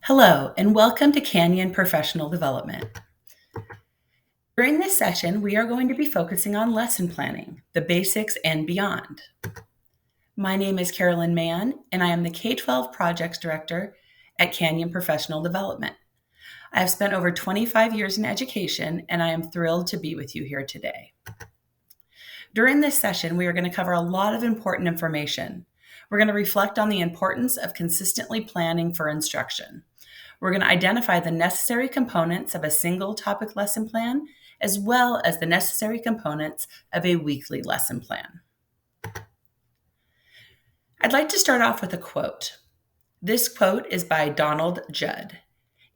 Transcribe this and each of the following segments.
Hello, and welcome to Canyon Professional Development. During this session, we are going to be focusing on lesson planning, the basics and beyond. My name is Carolyn Mann, and I am the K-12 Projects Director at Canyon Professional Development. I have spent over 25 years in education, and I am thrilled to be with you here today. During this session, we are going to cover a lot of important information. We're going to reflect on the importance of consistently planning for instruction. We're going to identify the necessary components of a single topic lesson plan, as well as the necessary components of a weekly lesson plan. I'd like to start off with a quote. This quote is by Donald Judd.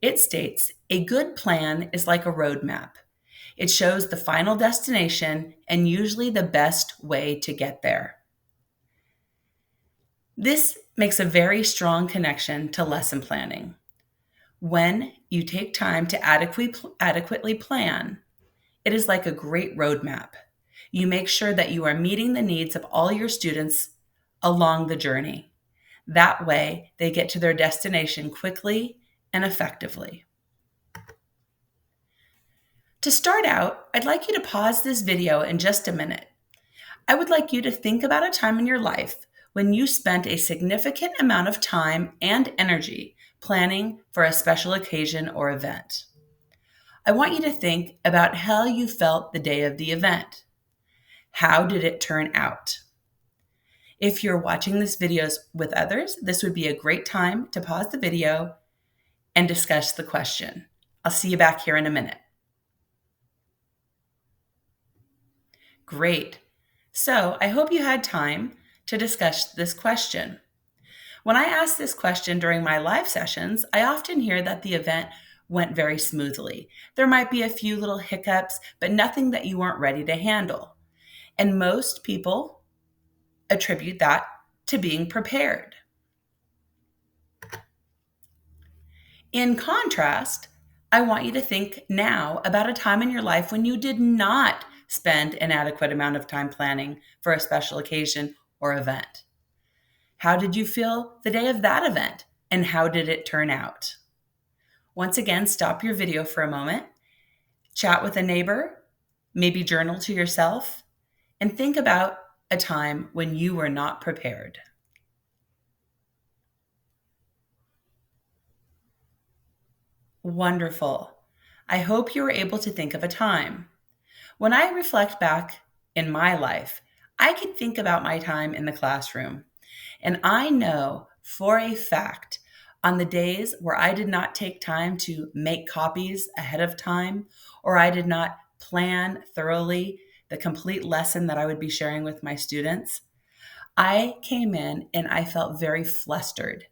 It states, "A good plan is like a roadmap. It shows the final destination and usually the best way to get there." This makes a very strong connection to lesson planning. When you take time to adequately plan, it is like a great roadmap. You make sure that you are meeting the needs of all your students along the journey. That way, they get to their destination quickly and effectively. To start out, I'd like you to pause this video in just a minute. I would like you to think about a time in your life when you spent a significant amount of time and energy planning for a special occasion or event. I want you to think about how you felt the day of the event. How did it turn out? If you're watching this video with others, this would be a great time to pause the video and discuss the question. I'll see you back here in a minute. Great. So I hope you had time to discuss this question. When I ask this question during my live sessions, I often hear that the event went very smoothly. There might be a few little hiccups, but nothing that you weren't ready to handle. And most people attribute that to being prepared. In contrast, I want you to think now about a time in your life when you did not spend an adequate amount of time planning for a special occasion or event. How did you feel the day of that event, and how did it turn out? Once again, stop your video for a moment, chat with a neighbor, maybe journal to yourself, and think about a time when you were not prepared. Wonderful. I hope you were able to think of a time. When I reflect back in my life, I can think about my time in the classroom. And I know for a fact on the days where I did not take time to make copies ahead of time, or I did not plan thoroughly the complete lesson that I would be sharing with my students, I came in and I felt very flustered.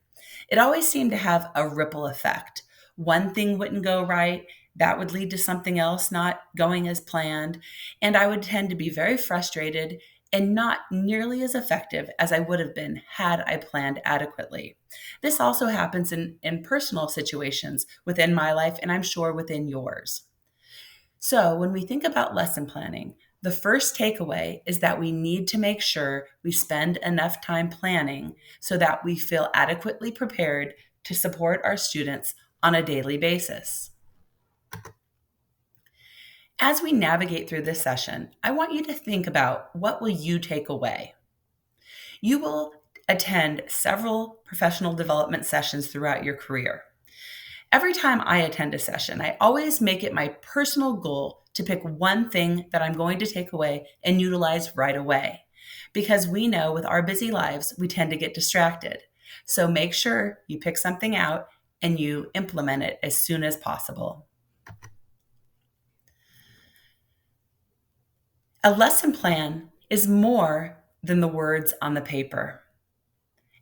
It always seemed to have a ripple effect. One thing wouldn't go right, that would lead to something else not going as planned, and I would tend to be very frustrated and not nearly as effective as I would have been had I planned adequately. This also happens in personal situations within my life, and I'm sure within yours. So when we think about lesson planning, the first takeaway is that we need to make sure we spend enough time planning so that we feel adequately prepared to support our students on a daily basis. As we navigate through this session, I want you to think about what will you take away. You will attend several professional development sessions throughout your career. Every time I attend a session, I always make it my personal goal to pick one thing that I'm going to take away and utilize right away. Because we know with our busy lives, we tend to get distracted. So make sure you pick something out and you implement it as soon as possible. A lesson plan is more than the words on the paper.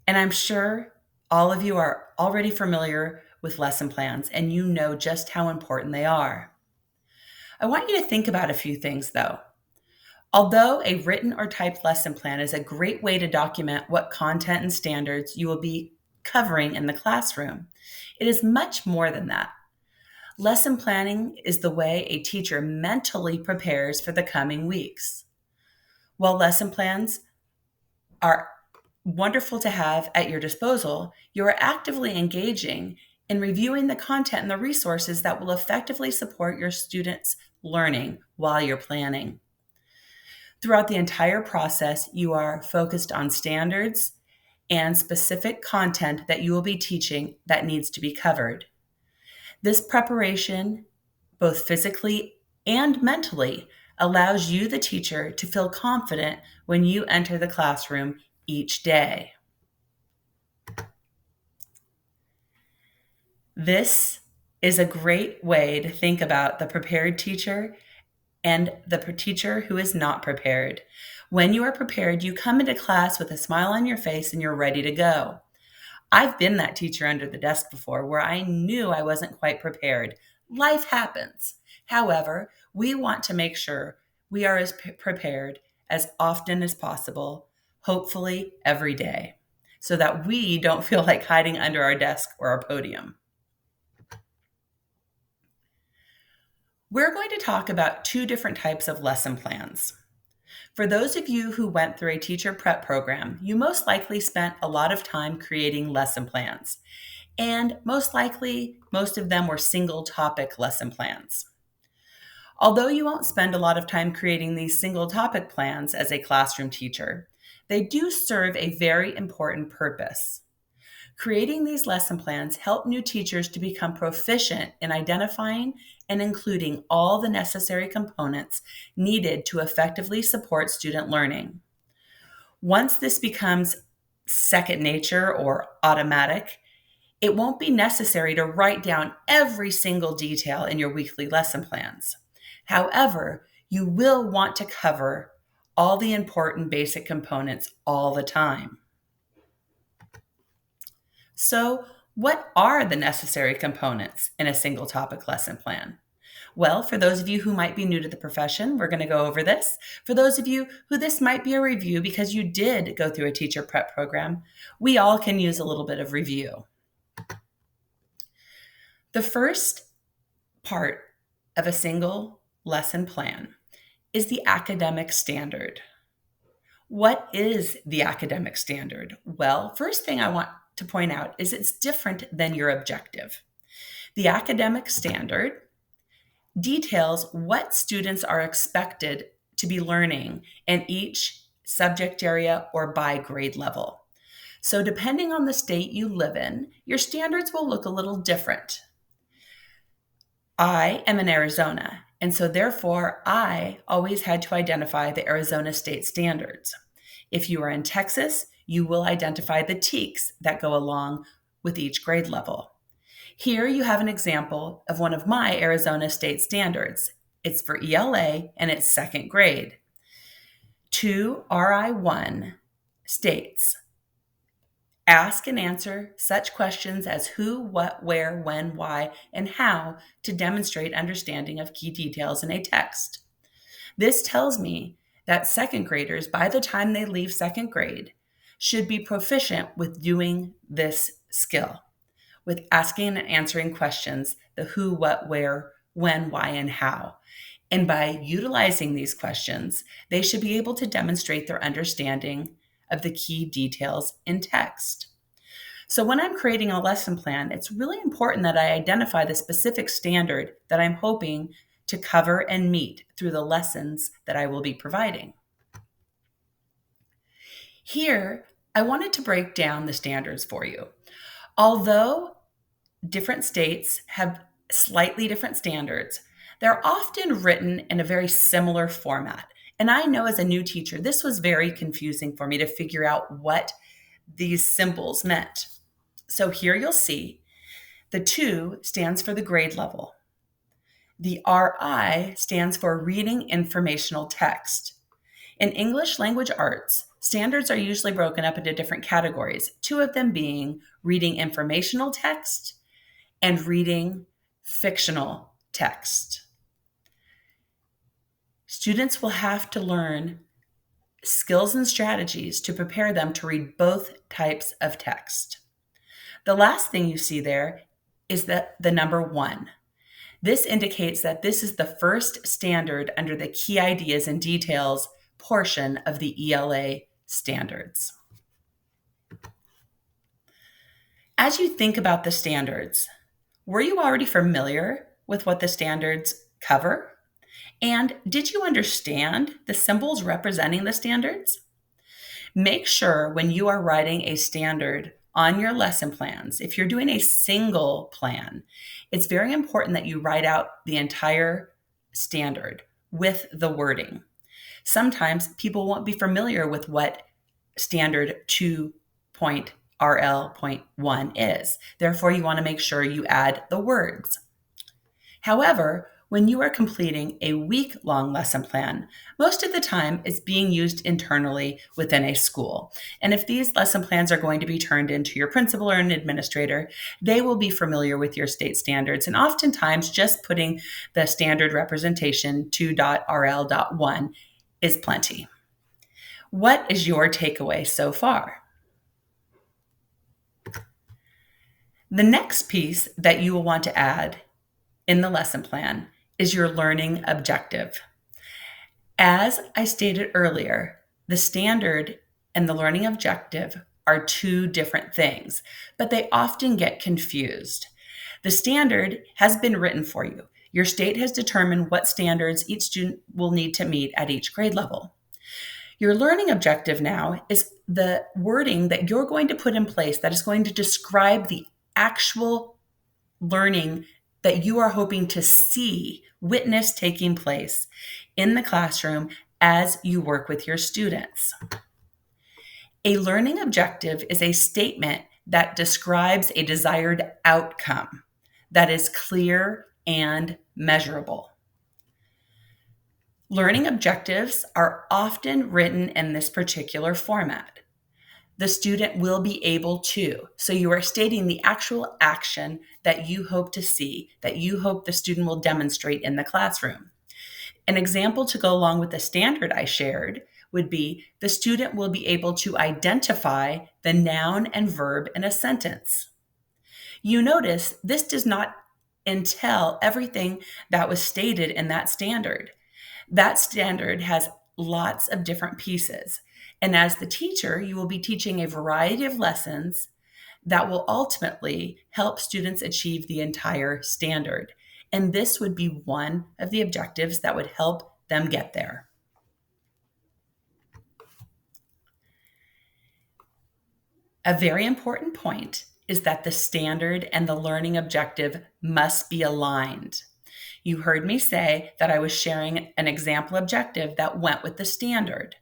And I'm sure all of you are already familiar with lesson plans and you know just how important they are. I want you to think about a few things though. Although a written or typed lesson plan is a great way to document what content and standards you will be covering in the classroom, it is much more than that. Lesson planning is the way a teacher mentally prepares for the coming weeks. While lesson plans are wonderful to have at your disposal, you are actively engaging and reviewing the content and the resources that will effectively support your students' learning while you're planning. Throughout the entire process, you are focused on standards and specific content that you will be teaching that needs to be covered. This preparation, both physically and mentally, allows you, the teacher, to feel confident when you enter the classroom each day. This is a great way to think about the prepared teacher and the teacher who is not prepared. When you are prepared, you come into class with a smile on your face and you're ready to go. I've been that teacher under the desk before where I knew I wasn't quite prepared. Life happens. However, we want to make sure we are as prepared as often as possible, hopefully every day, so that we don't feel like hiding under our desk or our podium. We're going to talk about two different types of lesson plans. For those of you who went through a teacher prep program, you most likely spent a lot of time creating lesson plans. And most likely, most of them were single topic lesson plans. Although you won't spend a lot of time creating these single topic plans as a classroom teacher, they do serve a very important purpose. Creating these lesson plans help new teachers to become proficient in identifying and including all the necessary components needed to effectively support student learning. Once this becomes second nature or automatic, it won't be necessary to write down every single detail in your weekly lesson plans. However, you will want to cover all the important basic components all the time. So, what are the necessary components in a single topic lesson plan? Well, for those of you who might be new to the profession, we're going to go over this. For those of you who this might be a review because you did go through a teacher prep program, we all can use a little bit of review. The first part of a single lesson plan is the academic standard. What is the academic standard? Well, first thing I want to point out is it's different than your objective. The academic standard details what students are expected to be learning in each subject area or by grade level. So depending on the state you live in, your standards will look a little different. I am in Arizona, and so therefore I always had to identify the Arizona state standards. If you are in Texas, you will identify the TEKS that go along with each grade level. Here you have an example of one of my Arizona state standards. It's for ELA and it's second grade. 2 RI1 states, ask and answer such questions as who, what, where, when, why, and how to demonstrate understanding of key details in a text. This tells me that second graders, by the time they leave second grade, should be proficient with doing this skill, with asking and answering questions, the who, what, where, when, why, and how. And by utilizing these questions, they should be able to demonstrate their understanding of the key details in text. So when I'm creating a lesson plan, it's really important that I identify the specific standard that I'm hoping to cover and meet through the lessons that I will be providing. Here, I wanted to break down the standards for you. Although different states have slightly different standards, they're often written in a very similar format. And I know as a new teacher, this was very confusing for me to figure out what these symbols meant. So here you'll see the 2 stands for the grade level. The RI stands for reading informational text. In English language arts, standards are usually broken up into different categories, 2 of them being reading informational text and reading fictional text. Students will have to learn skills and strategies to prepare them to read both types of text. The last thing you see there is the number 1. This indicates that this is the first standard under the key ideas and details portion of the ELA standards. As you think about the standards, Were you already familiar with what the standards cover? And did you understand the symbols representing the standards? Make sure when you are writing a standard on your lesson plans, if you're doing a single plan, it's very important that you write out the entire standard with the wording. Sometimes people won't be familiar with what standard 2.RL.1 is. Therefore, you want to make sure you add the words. However, when you are completing a week-long lesson plan, most of the time it's being used internally within a school. And if these lesson plans are going to be turned into your principal or an administrator, they will be familiar with your state standards. And oftentimes just putting the standard representation 2.RL.1 is plenty. What is your takeaway so far? The next piece that you will want to add in the lesson plan is your learning objective. As I stated earlier, the standard and the learning objective are two different things, but they often get confused. The standard has been written for you. Your state has determined what standards each student will need to meet at each grade level. Your learning objective now is the wording that you're going to put in place that is going to describe the actual learning that you are hoping to see, witness taking place in the classroom as you work with your students. A learning objective is a statement that describes a desired outcome that is clear and measurable. Learning objectives are often written in this particular format. The student will be able to. So you are stating the actual action that you hope to see, that you hope the student will demonstrate in the classroom. An example to go along with the standard I shared would be the student will be able to identify the noun and verb in a sentence. You notice this does not entail everything that was stated in that standard. That standard has lots of different pieces. And as the teacher, you will be teaching a variety of lessons that will ultimately help students achieve the entire standard. And this would be one of the objectives that would help them get there. A very important point is that the standard and the learning objective must be aligned. You heard me say that I was sharing an example objective that went with the standard.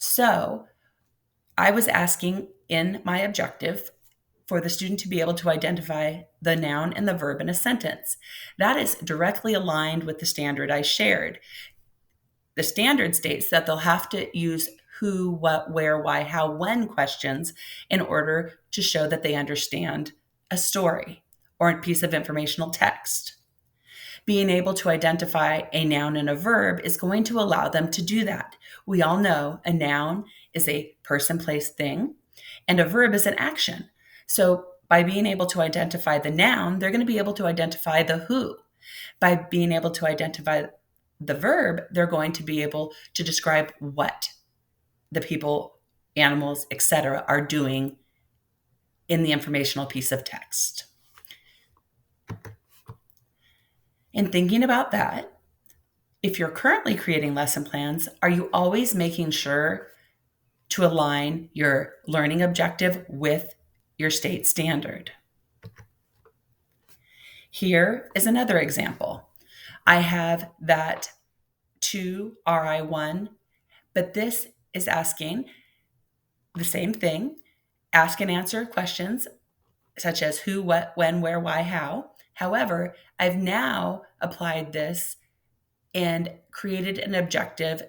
So I was asking in my objective for the student to be able to identify the noun and the verb in a sentence. That is directly aligned with the standard I shared. The standard states that they'll have to use who, what, where, why, how, when questions in order to show that they understand a story or a piece of informational text. Being able to identify a noun and a verb is going to allow them to do that. We all know a noun is a person, place, thing, and a verb is an action. So by being able to identify the noun, they're going to be able to identify the who. By being able to identify the verb, they're going to be able to describe what the people, animals, etc. are doing in the informational piece of text. In thinking about that, if you're currently creating lesson plans, are you always making sure to align your learning objective with your state standard? Here is another example. I have that 2RI1, but this is asking the same thing, ask and answer questions such as who, what, when, where, why, how. However, I've now applied this and created an objective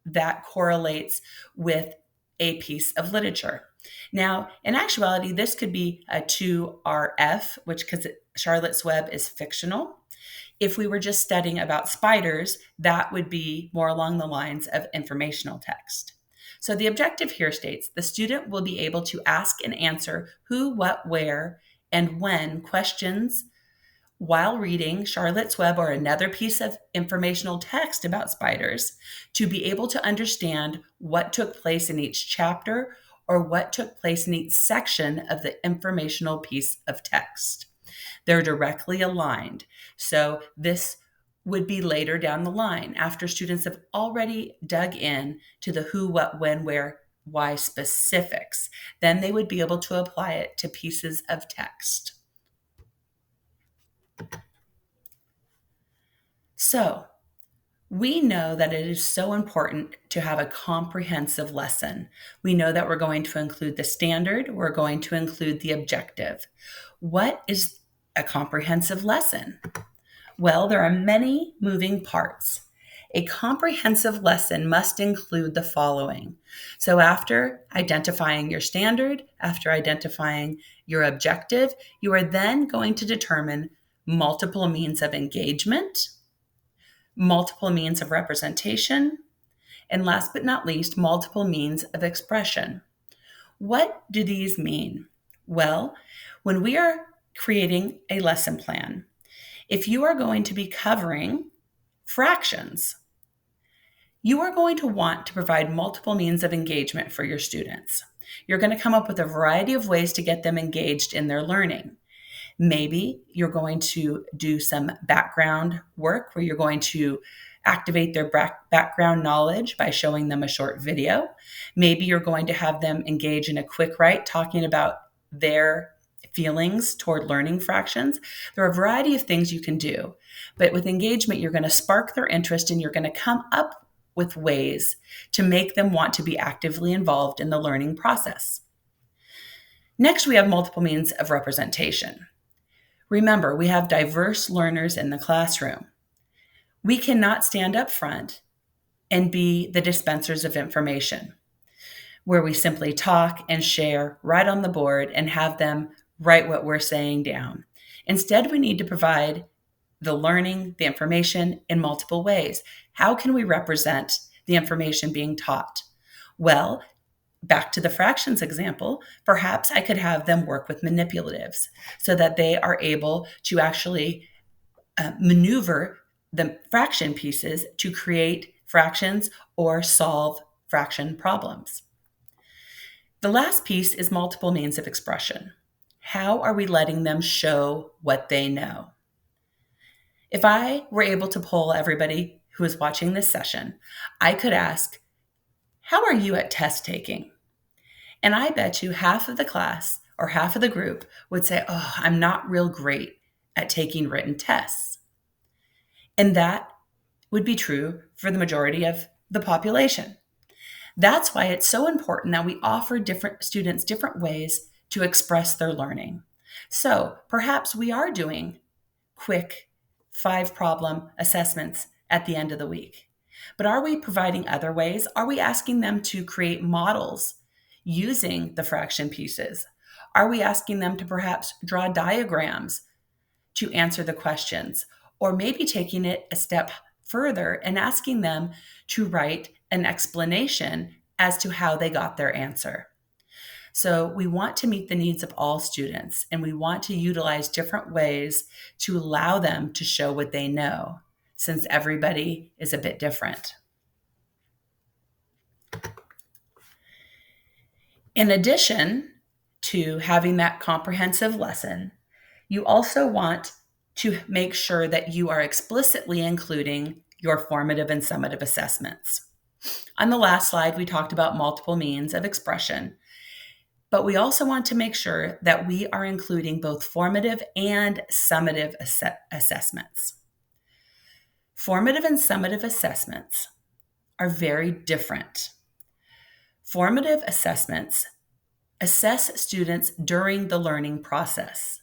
that correlates with a piece of literature. Now, in actuality, this could be a 2RF, which because Charlotte's Web is fictional. If we were just studying about spiders, that would be more along the lines of informational text. So the objective here states the student will be able to ask and answer who, what, where, and when questions while reading Charlotte's Web or another piece of informational text about spiders to be able to understand what took place in each chapter or what took place in each section of the informational piece of text. They're directly aligned. So this would be later down the line after students have already dug in to the who, what, when, where, why specifics. Then they would be able to apply it to pieces of text. So we know that it is so important to have a comprehensive lesson. We know that we're going to include the standard, we're going to include the objective. What is a comprehensive lesson? Well, there are many moving parts. A comprehensive lesson must include the following. So after identifying your standard, after identifying your objective, you are then going to determine multiple means of engagement, multiple means of representation, and last but not least, multiple means of expression. What do these mean? Well, when we are creating a lesson plan, if you are going to be covering fractions, you are going to want to provide multiple means of engagement for your students. You're going to come up with a variety of ways to get them engaged in their learning. Maybe you're going to do some background work where you're going to activate their background knowledge by showing them a short video. Maybe you're going to have them engage in a quick write talking about their feelings toward learning fractions. There are a variety of things you can do, but with engagement, you're going to spark their interest and you're going to come up with ways to make them want to be actively involved in the learning process. Next, we have multiple means of representation. Remember, we have diverse learners in the classroom. We cannot stand up front and be the dispensers of information, where we simply talk and share right on the board and have them write what we're saying down. Instead, we need to provide the learning, the information in multiple ways. How can we represent the information being taught? Well, back to the fractions example, perhaps I could have them work with manipulatives so that they are able to actually maneuver the fraction pieces to create fractions or solve fraction problems. The last piece is multiple means of expression. How are we letting them show what they know? If I were able to poll everybody who is watching this session, I could ask, how are you at test taking? And I bet you half of the class or half of the group would say, oh, I'm not real great at taking written tests. And that would be true for the majority of the population. That's why it's so important that we offer different students different ways to express their learning. So perhaps we are doing quick 5-problem assessments at the end of the week. But are we providing other ways? Are we asking them to create models using the fraction pieces? Are we asking them to perhaps draw diagrams to answer the questions? Or maybe taking it a step further and asking them to write an explanation as to how they got their answer. So we want to meet the needs of all students, and we want to utilize different ways to allow them to show what they know, since everybody is a bit different. In addition to having that comprehensive lesson, you also want to make sure that you are explicitly including your formative and summative assessments. On the last slide, we talked about multiple means of expression, but we also want to make sure that we are including both formative and summative assessments. Formative and summative assessments are very different. Formative assessments assess students during the learning process.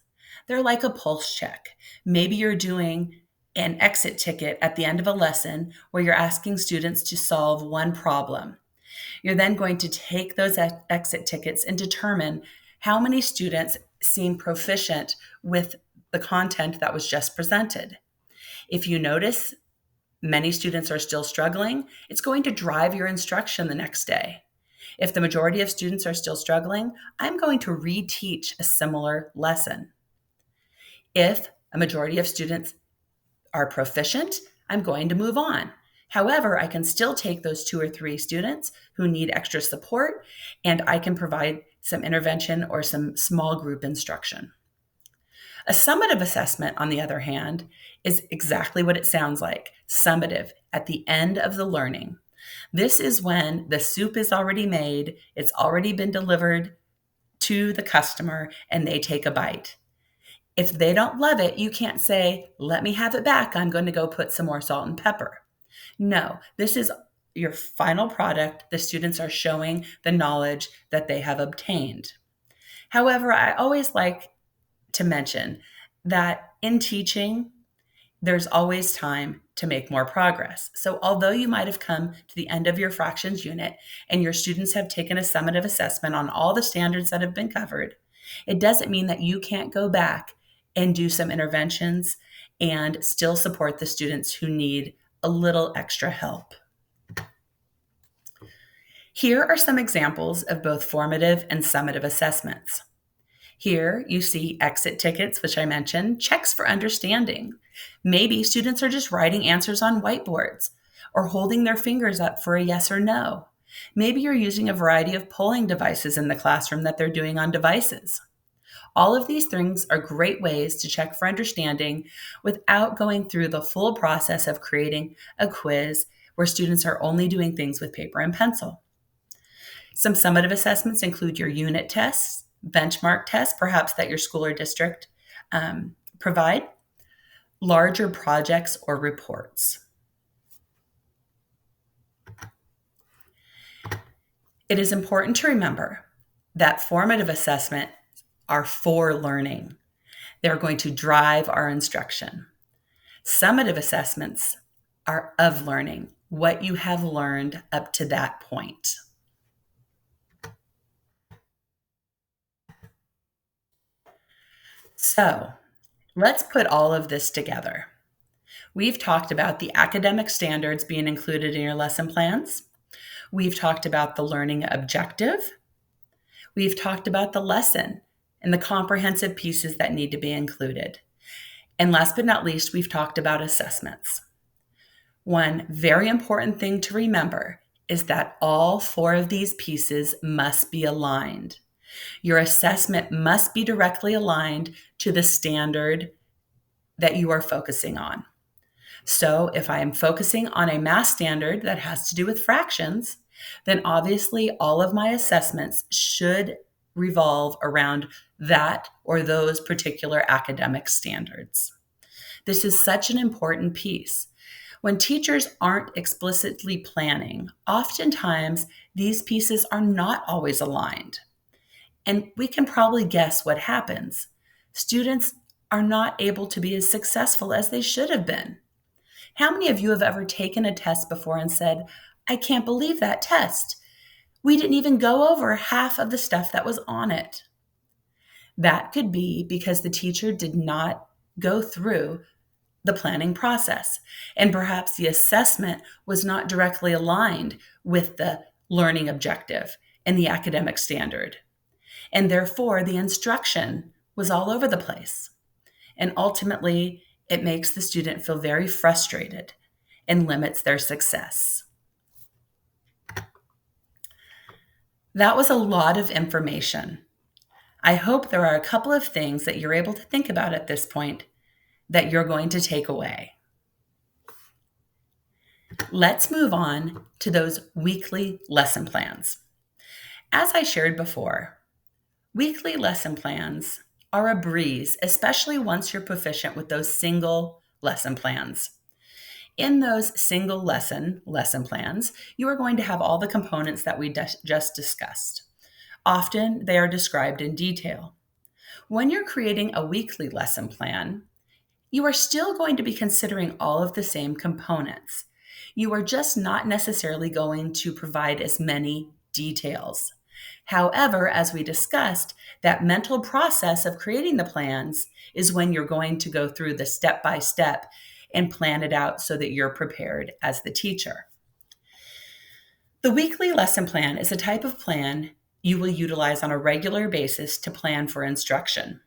They're like a pulse check. Maybe you're doing an exit ticket at the end of a lesson where you're asking students to solve one problem. You're then going to take those exit tickets and determine how many students seem proficient with the content that was just presented. If you notice many students are still struggling, it's going to drive your instruction the next day. If the majority of students are still struggling, I'm going to reteach a similar lesson. If a majority of students are proficient, I'm going to move on. However, I can still take those 2 or 3 students who need extra support, and I can provide some intervention or some small group instruction. A summative assessment, on the other hand, is exactly what it sounds like, summative, at the end of the learning. This is when the soup is already made, it's already been delivered to the customer, and they take a bite. If they don't love it, you can't say, let me have it back. I'm going to go put some more salt and pepper. No, this is your final product. The students are showing the knowledge that they have obtained. However, I always like to mention that in teaching, there's always time to make more progress. So, although you might have come to the end of your fractions unit and your students have taken a summative assessment on all the standards that have been covered, it doesn't mean that you can't go back and do some interventions and still support the students who need a little extra help. Here are some examples of both formative and summative assessments. Here you see exit tickets, which I mentioned, checks for understanding. Maybe students are just writing answers on whiteboards or holding their fingers up for a yes or no. Maybe you're using a variety of polling devices in the classroom that they're doing on devices. All of these things are great ways to check for understanding without going through the full process of creating a quiz where students are only doing things with paper and pencil. Some summative assessments include your unit tests, benchmark tests, perhaps that your school or district provide, larger projects or reports. It is important to remember that formative assessments are for learning. They're going to drive our instruction. Summative assessments are of learning, what you have learned up to that point. So let's put all of this together. We've talked about the academic standards being included in your lesson plans. We've talked about the learning objective. We've talked about the lesson and the comprehensive pieces that need to be included. And last but not least, we've talked about assessments. One very important thing to remember is that all 4 of these pieces must be aligned. Your assessment must be directly aligned to the standard that you are focusing on. So if I am focusing on a math standard that has to do with fractions, then obviously all of my assessments should revolve around that or those particular academic standards. This is such an important piece. When teachers aren't explicitly planning, oftentimes these pieces are not always aligned. And we can probably guess what happens. Students are not able to be as successful as they should have been. How many of you have ever taken a test before and said, I can't believe that test. We didn't even go over half of the stuff that was on it. That could be because the teacher did not go through the planning process, and perhaps the assessment was not directly aligned with the learning objective and the academic standard. And therefore, the instruction was all over the place. And ultimately, it makes the student feel very frustrated and limits their success. That was a lot of information. I hope there are a couple of things that you're able to think about at this point that you're going to take away. Let's move on to those weekly lesson plans. As I shared before, weekly lesson plans are a breeze, especially once you're proficient with those single lesson plans. In those single lesson plans, you are going to have all the components that we just discussed. Often they are described in detail. When you're creating a weekly lesson plan, you are still going to be considering all of the same components. You are just not necessarily going to provide as many details. However, as we discussed, that mental process of creating the plans is when you're going to go through the step by step and plan it out so that you're prepared as the teacher. The weekly lesson plan is a type of plan you will utilize on a regular basis to plan for instruction.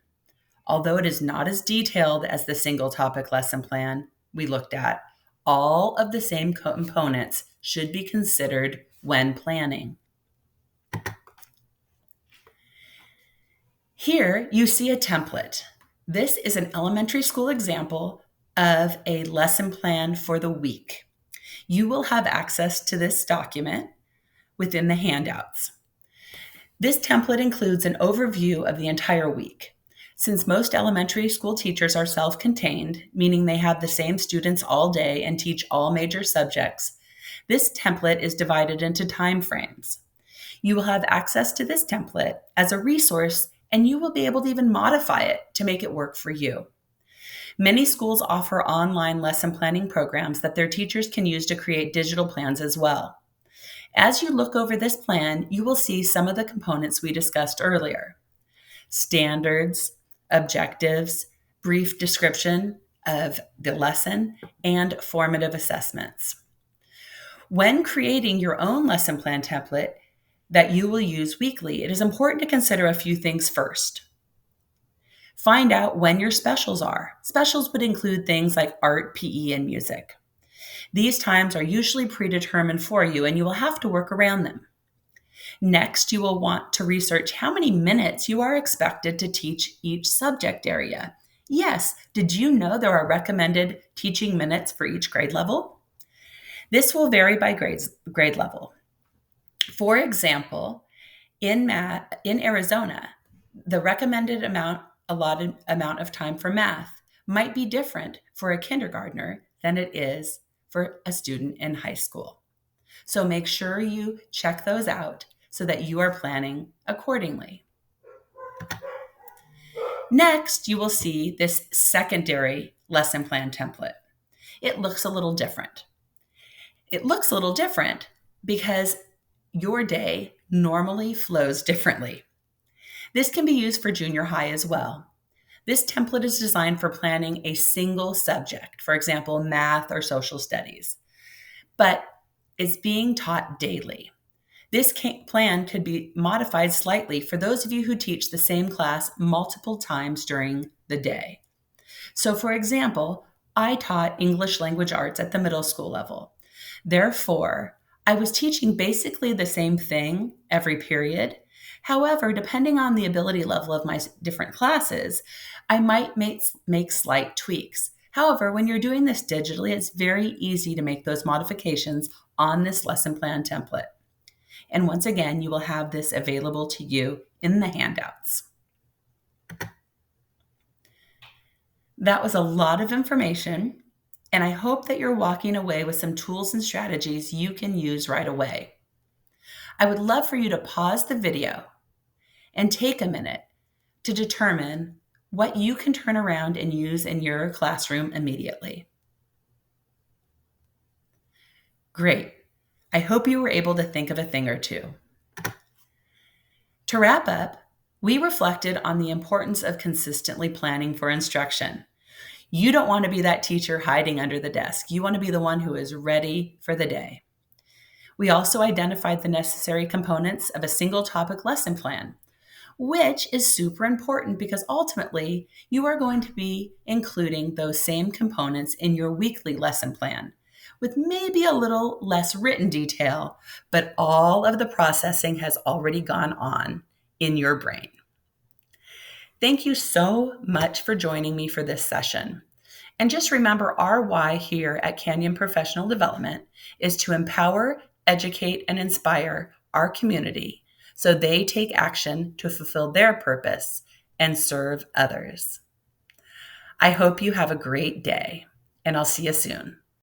Although it is not as detailed as the single topic lesson plan we looked at, all of the same components should be considered when planning. Here you see a template This is an elementary school example of a lesson plan for the week. You will have access to this document within the handouts. This template includes an overview of the entire week. Since most elementary school teachers are self-contained, meaning they have the same students all day and teach all major subjects, this template is divided into time frames. You will have access to this template as a resource, and you will be able to even modify it to make it work for you. Many schools offer online lesson planning programs that their teachers can use to create digital plans as well. As you look over this plan, you will see some of the components we discussed earlier: standards, objectives, brief description of the lesson, and formative assessments. When creating your own lesson plan template that you will use weekly, it is important to consider a few things first. Find out when your specials are. Specials would include things like art, PE, and music. These times are usually predetermined for you, and you will have to work around them. Next, you will want to research how many minutes you are expected to teach each subject area. Yes, did you know there are recommended teaching minutes for each grade level? This will vary by grade level. For example, in Arizona, the recommended allotted amount of time for math might be different for a kindergartner than it is for a student in high school. So make sure you check those out so that you are planning accordingly. Next, you will see this secondary lesson plan template. It looks a little different. It looks a little different because your day normally flows differently. This can be used for junior high as well. This template is designed for planning a single subject, for example, math or social studies, but it's being taught daily. This plan could be modified slightly for those of you who teach the same class multiple times during the day. So, for example, I taught English language arts at the middle school level. Therefore, I was teaching basically the same thing every period. However, depending on the ability level of my different classes, I might make slight tweaks. However, when you're doing this digitally, it's very easy to make those modifications on this lesson plan template. And once again, you will have this available to you in the handouts. That was a lot of information, and I hope that you're walking away with some tools and strategies you can use right away. I would love for you to pause the video and take a minute to determine what you can turn around and use in your classroom immediately. Great. I hope you were able to think of a thing or two. To wrap up, we reflected on the importance of consistently planning for instruction. You don't want to be that teacher hiding under the desk. You want to be the one who is ready for the day. We also identified the necessary components of a single topic lesson plan, which is super important because ultimately you are going to be including those same components in your weekly lesson plan, with maybe a little less written detail, but all of the processing has already gone on in your brain. Thank you so much for joining me for this session. And just remember, our why here at Canyon Professional Development is to empower, educate, and inspire our community so they take action to fulfill their purpose and serve others. I hope you have a great day, and I'll see you soon.